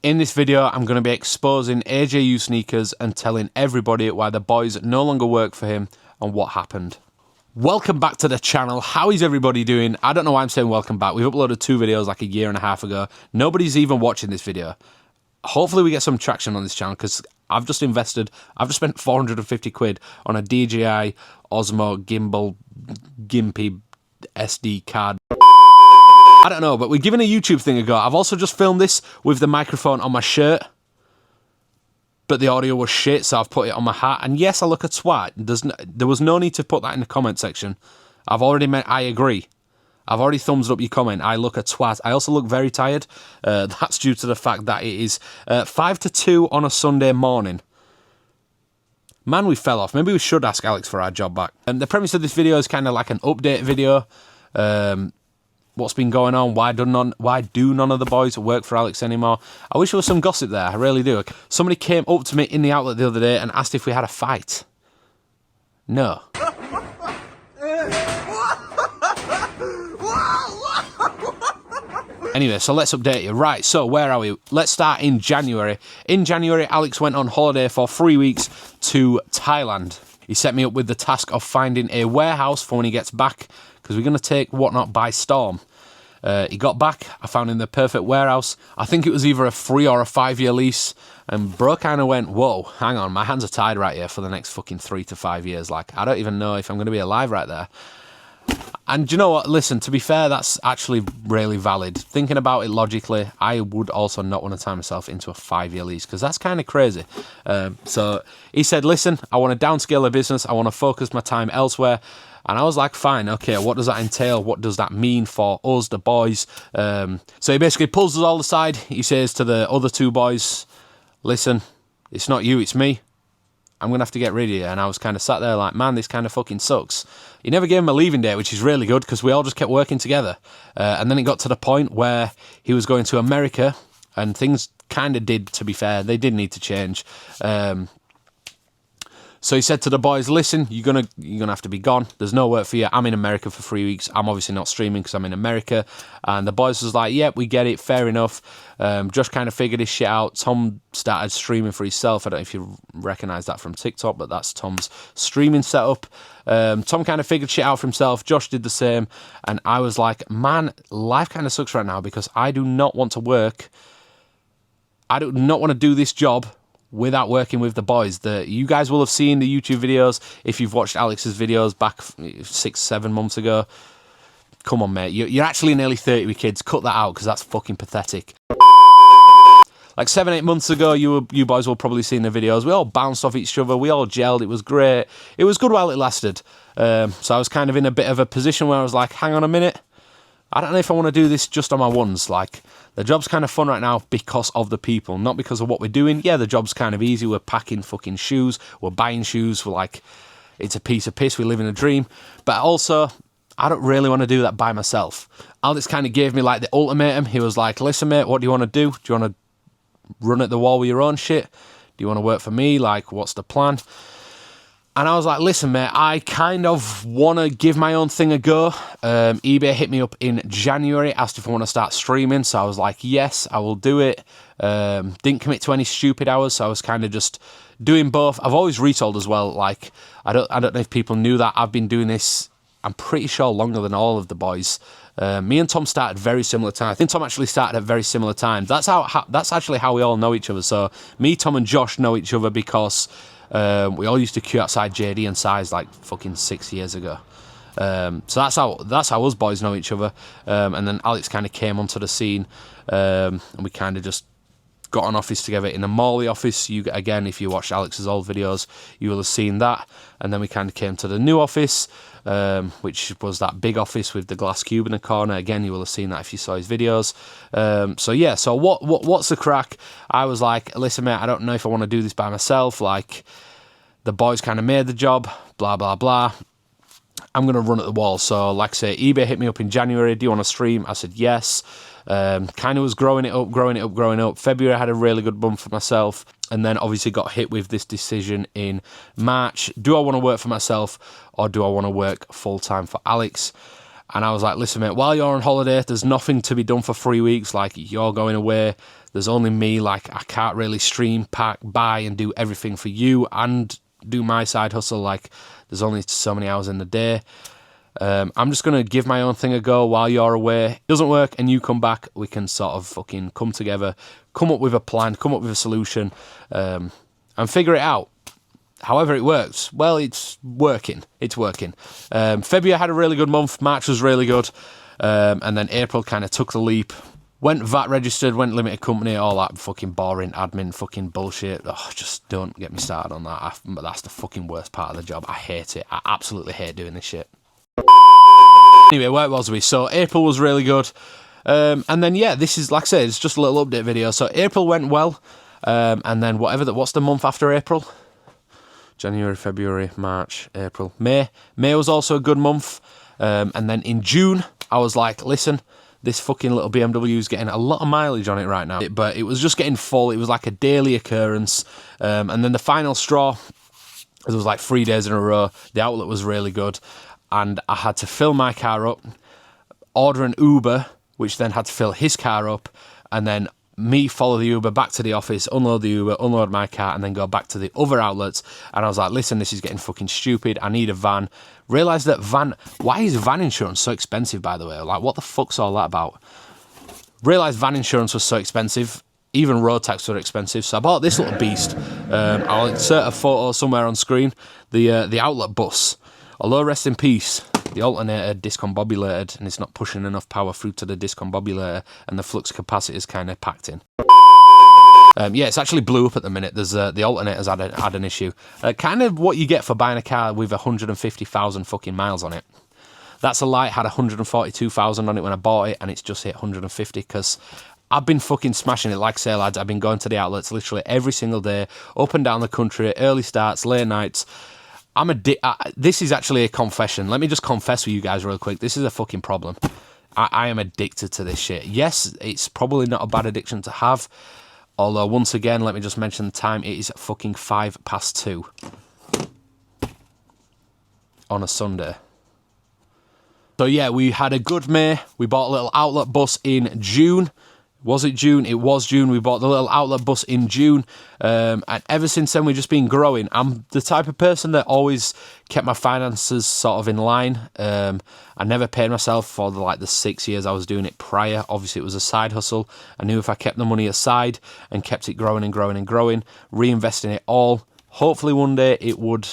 In this video, I'm going to be exposing AJUSNKRS and telling everybody why the boys no longer work for him and what happened. Welcome back to the channel. How is everybody doing? I don't know why I'm saying welcome back. We've uploaded 2 videos like a year and a half ago. Nobody's even watching this video. Hopefully we get some traction on this channel because I've just spent 450 quid on a DJI Osmo gimbal gimpy SD card. I don't know, but we're giving a YouTube thing a go. I've also just filmed this with the microphone on my shirt, but the audio was shit, so I've put it on my hat. And yes, I look a twat. There was no need to put that in the comment section. I've already meant I agree. I've already thumbs up your comment. I look a twat. I also look very tired. That's due to the fact that it is 5 to 2 on a Sunday morning. Man, we fell off. Maybe we should ask Alex for our job back. The premise of this video is kind of like an update video. What's been going on? Why do none of the boys work for Alex anymore? I wish there was some gossip there. I really do. Somebody came up to me in the outlet the other day and asked if we had a fight. No. Anyway, so let's update you. Right, so where are we? Let's start in January. In January, Alex went on holiday for 3 weeks to Thailand. He set me up with the task of finding a warehouse for when he gets back, because we're going to take Whatnot by storm. He got back, I found him the perfect warehouse. I think it was either a 3 or a 5 year lease, and bro kind of went, whoa, hang on, my hands are tied right here for the next fucking 3 to 5 years. Like, I don't even know if I'm going to be alive right there. And do you know what? Listen, to be fair, that's actually really valid. Thinking about it logically, I would also not want to tie myself into a 5 year lease because that's kind of crazy. So he said, listen, I want to downscale the business. I want to focus my time elsewhere. And I was like, fine, okay, what does that entail? What does that mean for us, the boys? So he basically pulls us all aside. He says to the other 2 boys, listen, it's not you, it's me. I'm going to have to get rid of you. And I was kind of sat there like, man, this kind of fucking sucks. He never gave him a leaving date, which is really good because we all just kept working together. And then it got to the point where he was going to America and things kind of did, to be fair, they did need to change. So he said to the boys, listen, you're gonna have to be gone. There's no work for you. I'm in America for 3 weeks. I'm obviously not streaming because I'm in America. And the boys was like, yep, we get it. Fair enough. Josh kind of figured his shit out. Tom started streaming for himself. I don't know if you recognize that from TikTok, but that's Tom's streaming setup. Tom kind of figured shit out for himself. Josh did the same. And I was like, man, life kind of sucks right now because I do not want to work. I do not want to do this job without working with the boys. You guys will have seen the YouTube videos if you've watched Alex's videos back 6-7 months ago. Come on, mate. You're actually nearly 30 with kids. Cut that out because that's fucking pathetic. Like 7-8 months ago, you boys will probably seen the videos. We all bounced off each other. We all gelled. It was great. It was good while it lasted. So I was kind of in a bit of a position where I was like, hang on a minute. I don't know if I want to do this just on my ones. Like, the job's kind of fun right now because of the people, not because of what we're doing. Yeah, the job's kind of easy. We're packing fucking shoes. We're buying shoes. We're like, it's a piece of piss. We live in a dream. But also, I don't really want to do that by myself. Alex kind of gave me like the ultimatum. He was like, listen, mate, what do you want to do? Do you want to run at the wall with your own shit? Do you want to work for me? Like, what's the plan? And I was like, listen, mate, I kind of want to give my own thing a go. eBay hit me up in January, asked if I want to start streaming. So I was like, yes, I will do it. Didn't commit to any stupid hours. So I was kind of just doing both. I've always retold as well. Like, I don't know if people knew that. I've been doing this, I'm pretty sure, longer than all of the boys. Me and Tom started very similar time. I think Tom actually started at very similar times. That's actually how we all know each other. So me, Tom and Josh know each other because we all used to queue outside JD and Size like fucking 6 years ago. So that's how us boys know each other. And then Alex kind of came onto the scene, and we kind of just got an office together in the Morley office. Again, if you watched Alex's old videos, you will have seen that. And then we kind of came to the new office, which was that big office with the glass cube in the corner. Again, you will have seen that if you saw his videos. So yeah, so what's the crack? I was like, listen, mate, I don't know if I want to do this by myself. Like, the boys kind of made the job, blah, blah, blah. I'm going to run at the wall. So like I say, eBay hit me up in January. Do you want to stream? I said yes. Kind of was growing it up. February I had a really good month for myself, and then obviously got hit with this decision in March. Do I want to work for myself or do I want to work full-time for Alex? And I was like, listen, mate, while you're on holiday, there's nothing to be done for 3 weeks. Like, you're going away. There's only me. Like, I can't really stream, pack, buy, and do everything for you and do my side hustle. Like, there's only so many hours in the day. I'm just going to give my own thing a go while you're away. It doesn't work and you come back, we can sort of fucking come together, come up with a plan, come up with a solution, and figure it out. However it works, well, it's working. It's working. February had a really good month. March was really good. And then April kind of took the leap. Went VAT registered, went limited company, all that fucking boring admin fucking bullshit. Oh, just don't get me started on that. That's the fucking worst part of the job. I hate it. I absolutely hate doing this shit. Anyway, where was we? So April was really good. And then, yeah, this is, like I said, it's just a little update video. So April went well. And then what's the month after April? January, February, March, April, May. May was also a good month. And then in June, I was like, listen, this fucking little BMW is getting a lot of mileage on it right now. But it was just getting full. It was like a daily occurrence. And then the final straw, it was like 3 days in a row. The outlet was really good. And I had to fill my car up, order an Uber, which then had to fill his car up, and then me follow the Uber back to the office, unload the Uber, unload my car, and then go back to the other outlets. And I was like, listen, this is getting fucking stupid. I need a van. Realised that why is van insurance so expensive, by the way? Like, what the fuck's all that about? Realised van insurance was so expensive. Even road tax were expensive. So I bought this little beast. I'll insert a photo somewhere on screen. The outlet bus. Although, rest in peace, the alternator discombobulated and it's not pushing enough power through to the discombobulator and the flux capacitor is kind of packed in. Yeah, it's actually blew up at the minute. There's the alternator's had an issue. Kind of what you get for buying a car with 150,000 fucking miles on it. That's a lie. It had 142,000 on it when I bought it and it's just hit 150 because I've been fucking smashing it. Like I say, lads, I've been going to the outlets literally every single day, up and down the country, early starts, late nights. This is actually a confession. Let me just confess with you guys real quick. This is a fucking problem. I am addicted to this shit. Yes, it's probably not a bad addiction to have. Although, once again, let me just mention the time. It is fucking 2:05 on a Sunday. So, yeah, we had a good May. We bought a little outlet bus in June. Was it June? It was June. We bought the little outlet bus in June. And ever since then, we've just been growing. I'm the type of person that always kept my finances sort of in line. I never paid myself for the 6 years I was doing it prior. Obviously, it was a side hustle. I knew if I kept the money aside and kept it growing and growing and growing, reinvesting it all, hopefully one day it would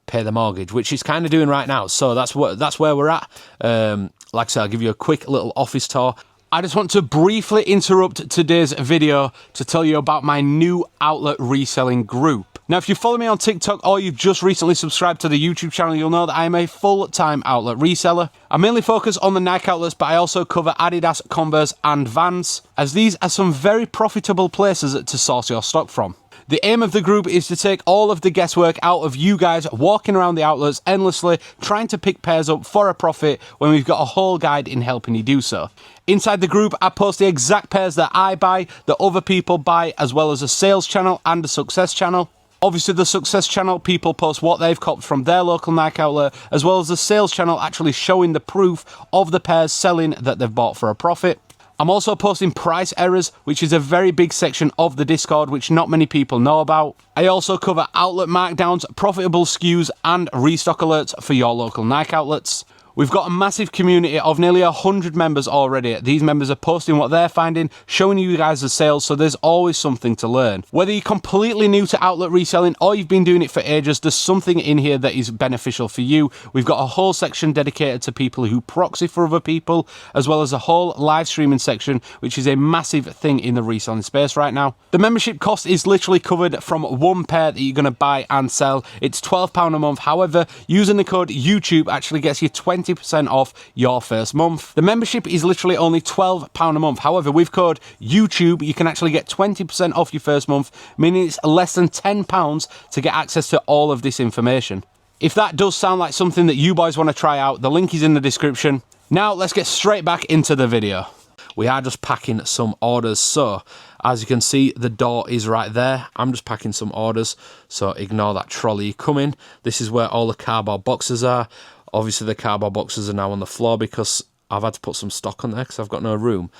pay the mortgage, which it's kind of doing right now. So that's where we're at. Like I said, I'll give you a quick little office tour. I just want to briefly interrupt today's video to tell you about my new outlet reselling group. Now, if you follow me on TikTok or you've just recently subscribed to the YouTube channel, you'll know that I am a full-time outlet reseller. I mainly focus on the Nike outlets, but I also cover Adidas, Converse and Vans, as these are some very profitable places to source your stock from. The aim of the group is to take all of the guesswork out of you guys walking around the outlets endlessly, trying to pick pairs up for a profit when we've got a whole guide in helping you do so. Inside the group, I post the exact pairs that I buy, that other people buy, as well as a sales channel and a success channel. Obviously, the success channel, people post what they've copped from their local Nike outlet, as well as the sales channel actually showing the proof of the pairs selling that they've bought for a profit. I'm also posting price errors, which is a very big section of the Discord, which not many people know about. I also cover outlet markdowns, profitable SKUs, and restock alerts for your local Nike outlets. We've got a massive community of nearly 100 members already. These members are posting what they're finding, showing you guys the sales, so there's always something to learn. Whether you're completely new to outlet reselling or you've been doing it for ages, there's something in here that is beneficial for you. We've got a whole section dedicated to people who proxy for other people, as well as a whole live streaming section, which is a massive thing in the reselling space right now. The membership cost is literally covered from one pair that you're going to buy and sell. It's £12 a month. However, using the code YouTube actually gets you 20% off your first month. The membership is literally only £12 a month. However, with code YouTube, you can actually get 20% off your first month, meaning it's less than £10 to get access to all of this information. If that does sound like something that you boys want to try out, the link is in the description. Now, let's get straight back into the video. We are just packing some orders, so as you can see, the door is right there. I'm just packing some orders, so ignore that trolley coming. This is where all the cardboard boxes are. Obviously, the cardboard boxes are now on the floor because I've had to put some stock on there because I've got no room.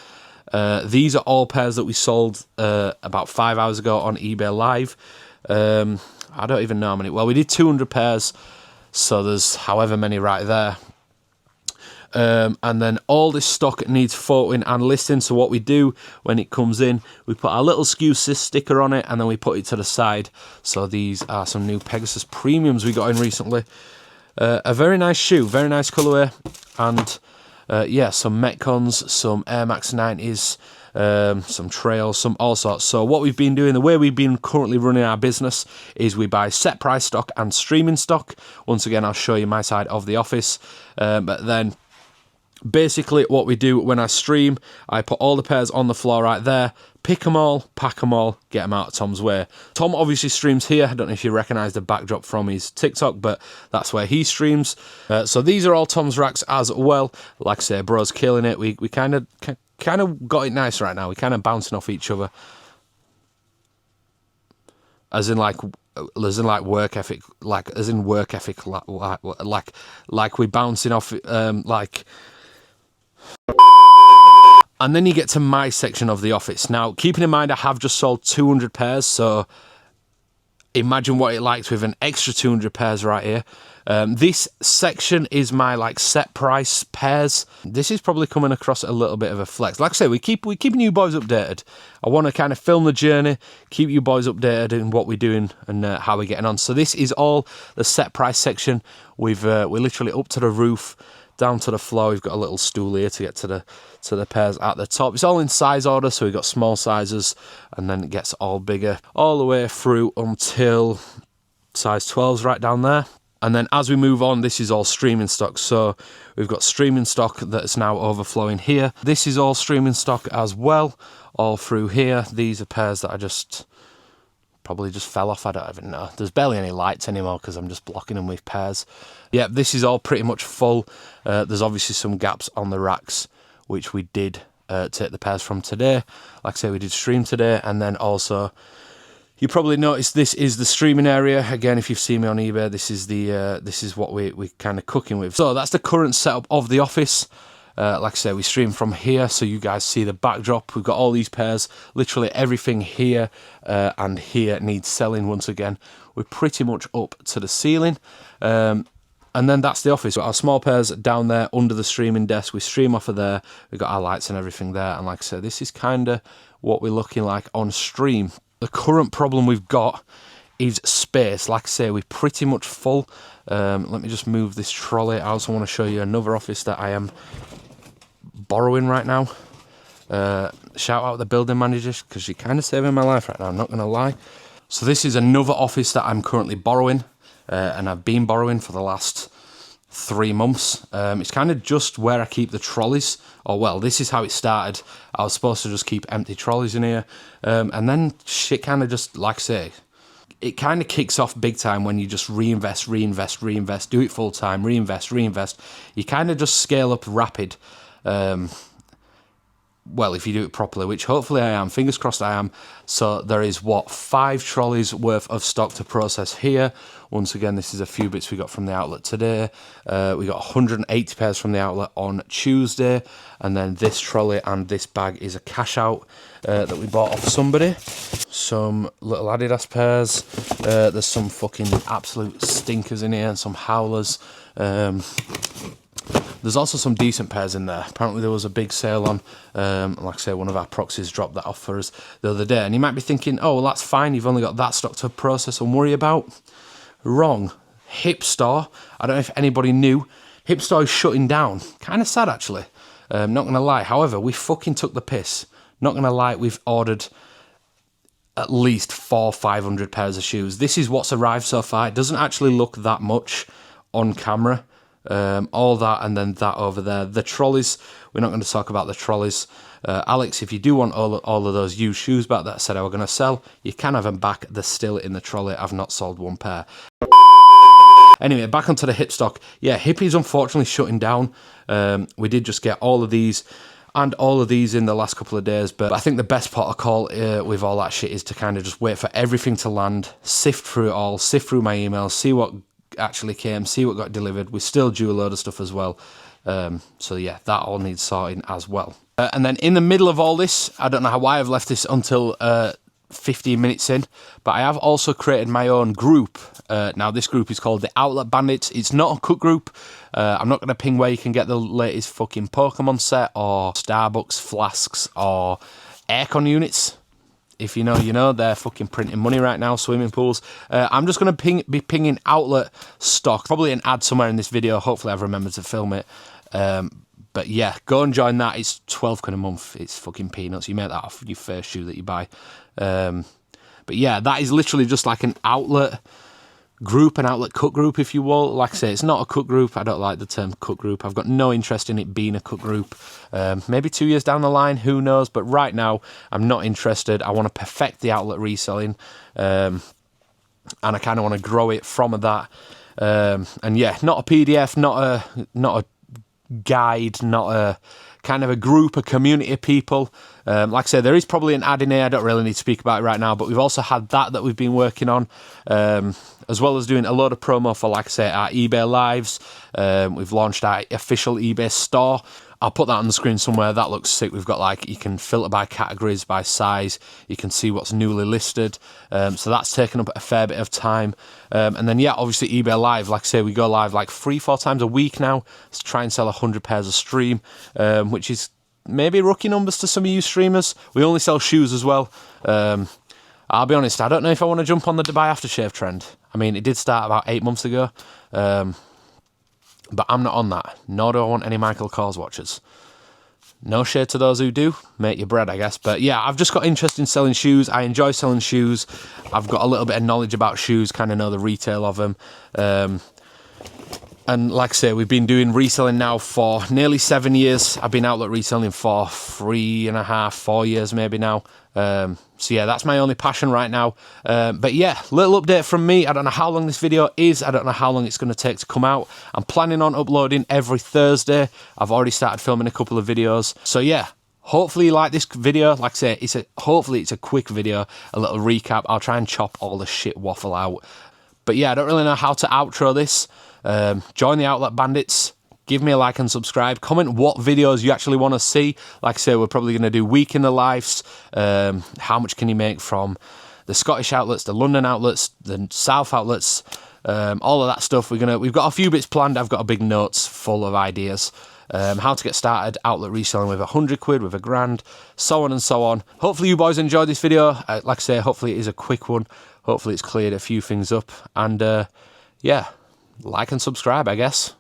These are all pairs that we sold about 5 hours ago on eBay Live. I don't even know how many. Well, we did 200 pairs, so there's however many right there. And then all this stock needs photoing and listing. So what we do when it comes in, we put our little SKU sticker on it and then we put it to the side. So these are some new Pegasus Premiums we got in recently. A very nice shoe, very nice colourway. And yeah, some Metcons, some Air Max 90s, some trails, some all sorts. So what we've been doing, the way we've been currently running our business is we buy set price stock and streaming stock. Once again, I'll show you my side of the office. But then basically what we do when I stream, I put all the pairs on the floor right there, pick them all, pack them all, get them out of Tom's way. Tom obviously streams here. I don't know if you recognise the backdrop from his TikTok, but that's where he streams. So these are all Tom's racks as well. Like I say, bro's killing it. We kind of got it nice right now. We're kind of bouncing off each other. As in work ethic, like we're bouncing off like. And then you get to my section of the office. Now, keeping in mind I have just sold 200 pairs, so imagine what it likes with an extra 200 pairs right here. This section is my like set price pairs. This is probably coming across a little bit of a flex. Like I say, we're keeping you boys updated. I want to kind of film the journey, keep you boys updated in what we're doing and how we're getting on. So this is all the set price section. We're literally up to the roof, down to the floor. We've got a little stool here to get to the pairs at the top. It's all in size order, so we've got small sizes, and then it gets all bigger, all the way through until size 12s right down there. And then as we move on, this is all streaming stock. So we've got streaming stock that's now overflowing here. This is all streaming stock as well, all through here. These are pairs that I probably just fell off. I don't even know. There's barely any lights anymore because I'm just blocking them with pairs. Yeah, this is all pretty much full. There's obviously some gaps on the racks, which we did take the pairs from today. Like I say, we did stream today, and then also you probably noticed this is the streaming area. Again, if you've seen me on eBay, this is what we kind of cooking with. So that's the current setup of the office. Like I say, we stream from here, so you guys see the backdrop. We've got all these pairs. Literally everything here and here needs selling once again. We're pretty much up to the ceiling. And then that's the office. We've got our small pairs down there under the streaming desk. We stream off of there. We've got our lights and everything there. And like I said, this is kind of what we're looking like on stream. The current problem we've got is space. Like I say, we're pretty much full. Let me just move this trolley. I also want to show you another office that I am borrowing right now. Shout out the building manager because she's kind of saving my life right now, I'm not going to lie. So this is another office that I'm currently borrowing. And I've been borrowing for the last 3 months. It's kind of just where I keep the trolleys. Or well, this is how it started. I was supposed to just keep empty trolleys in here. And then shit kind of just, like I say, it kind of kicks off big time when you just reinvest, do it full time, reinvest. You kind of just scale up rapid. Well, if you do it properly, which hopefully I am, fingers crossed I am. So there is, 5 trolleys worth of stock to process here. Once again, this is a few bits we got from the outlet today. We got 180 pairs from the outlet on Tuesday. And then this trolley and this bag is a cash out that we bought off somebody. Some little Adidas pairs. There's some fucking absolute stinkers in here and some howlers. There's also some decent pairs in there. Apparently there was a big sale on, like I say, one of our proxies dropped that off for us the other day. And you might be thinking, oh, well, that's fine. You've only got that stock to process and worry about. Wrong. Hip Store. I don't know if anybody knew. Hip Store is shutting down. Kind of sad, actually. Not going to lie. However, we fucking took the piss. Not going to lie. We've ordered at least 400-500 pairs of shoes. This is what's arrived so far. It doesn't actually look that much on camera. All that and then that over there. The trolleys, we're not going to talk about the trolleys. Alex, if you do want all of those used shoes back that I said I were going to sell, you can have them back. They're still in the trolley. I've not sold one pair. Anyway, back onto the hip stock. Yeah, Hip is unfortunately shutting down. We did just get all of these and all of these in the last couple of days, but I think the best part of call with all that shit is to kind of just wait for everything to land, sift through it all, sift through my emails, see what actually came, see what got delivered. We're still due a load of stuff as well. So yeah, that all needs sorting as well. And then in the middle of all this, I don't know why I've left this until 15 minutes in, but I have also created my own group. Now this group is called the Outlet Bandits. It's not a cook group. I'm not going to ping where you can get the latest fucking Pokemon set or Starbucks flasks or aircon units. If you know, you know. They're fucking printing money right now, swimming pools. I'm just going to be pinging outlet stock. Probably an ad somewhere in this video. Hopefully I've remembered to film it. But yeah, go and join that. It's 12 quid a month. It's fucking peanuts. You make that off your first shoe that you buy. But yeah, that is literally just like an outlet group, an outlet cook group, if you will. Like I say, it's not a cook group. I don't like the term cook group. I've got no interest in it being a cook group. Maybe 2 years down the line, who knows? But right now, I'm not interested. I want to perfect the outlet reselling, and I kind of want to grow it from that. And yeah, not a PDF, not a guide, not a kind of a group, a community of people. Like I say, there is probably an ad in here. I don't really need to speak about it right now, but we've also had that we've been working on, as well as doing a load of promo for, like I say, our eBay lives. We've launched our official eBay store. I'll put that on the screen somewhere. That looks sick. We've got, like, you can filter by categories, by size. You can see what's newly listed. So that's taken up a fair bit of time. And then, yeah, obviously eBay Live. Like I say, we go live like 3-4 times a week now to try and sell 100 pairs a stream, which is maybe rookie numbers to some of you streamers. We only sell shoes as well. I'll be honest, I don't know if I want to jump on the Dubai aftershave trend. I mean, it did start about 8 months ago. But I'm not on that, nor do I want any Michael Kors watches. No shade to those who do, make your bread, I guess. But yeah, I've just got interest in selling shoes. I enjoy selling shoes. I've got a little bit of knowledge about shoes, kind of know the retail of them. And like I say, we've been doing reselling now for nearly 7 years. I've been outlet reselling for 3.5, 4 years maybe now. So yeah, that's my only passion right now. But yeah, little update from me. I don't know how long this video is. I don't know how long it's going to take to come out. I'm planning on uploading every Thursday. I've already started filming a couple of videos. So yeah, hopefully you like this video. Like I say, hopefully it's a quick video, a little recap. I'll try and chop all the shit waffle out. But yeah, I don't really know how to outro this. Join the Outlet Bandits. Give me a like and subscribe. Comment what videos you actually want to see. Like I say, we're probably going to do week in the lives. How much can you make from the Scottish outlets, the London outlets, the South outlets, all of that stuff. We've got a few bits planned. I've got a big notes full of ideas. How to get started, outlet reselling with 100 quid, with £1,000, so on and so on. Hopefully you boys enjoyed this video. Like I say, hopefully it is a quick one. Hopefully it's cleared a few things up. And yeah, like and subscribe, I guess.